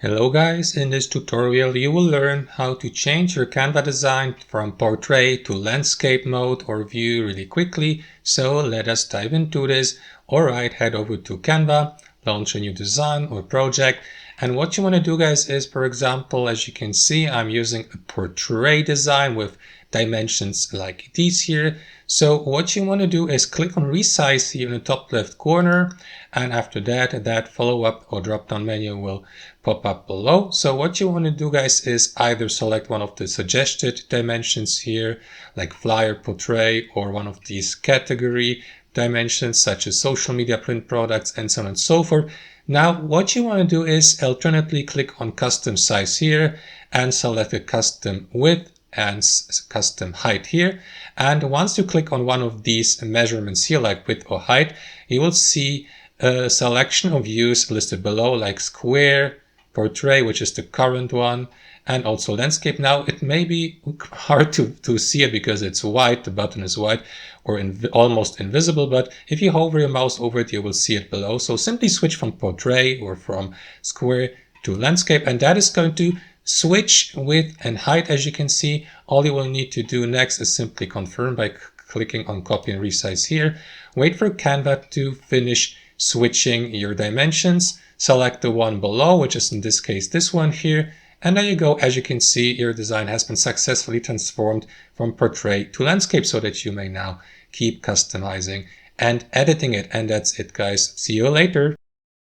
Hello guys, in this tutorial you will learn how to change your Canva design from portrait to landscape mode or view really quickly. So let us dive into this. Alright, head over to Canva, launch a new design or project. And what you want to do guys is, for example, as you can see, I'm using a portrait design with dimensions like these here. So what you want to do is click on resize here in the top left corner, and after that follow-up or drop-down menu will pop up below. So what you want to do guys is either select one of the suggested dimensions here, like flyer, portrait, or one of these category dimensions such as social media, print products, and so on and so forth. Now what you want to do is alternately click on custom size here and select a custom width and custom height here. And once you click on one of these measurements here, like width or height, you will see a selection of views listed below, like square, portrait, which is the current one, and also landscape. Now it may be hard to see it because it's white, the button is white or almost invisible, but if you hover your mouse over it, you will see it below. So simply switch from portrait or from square to landscape, and that is going to switch width and height. As you can see, all you will need to do next is simply confirm by clicking on copy and resize here. Wait for Canva to finish switching your dimensions. Select the one below, which is in this case this one here, and there you go. As you can see, your design has been successfully transformed from portrait to landscape, so that you may now keep customizing and editing it. And that's it guys. See you later.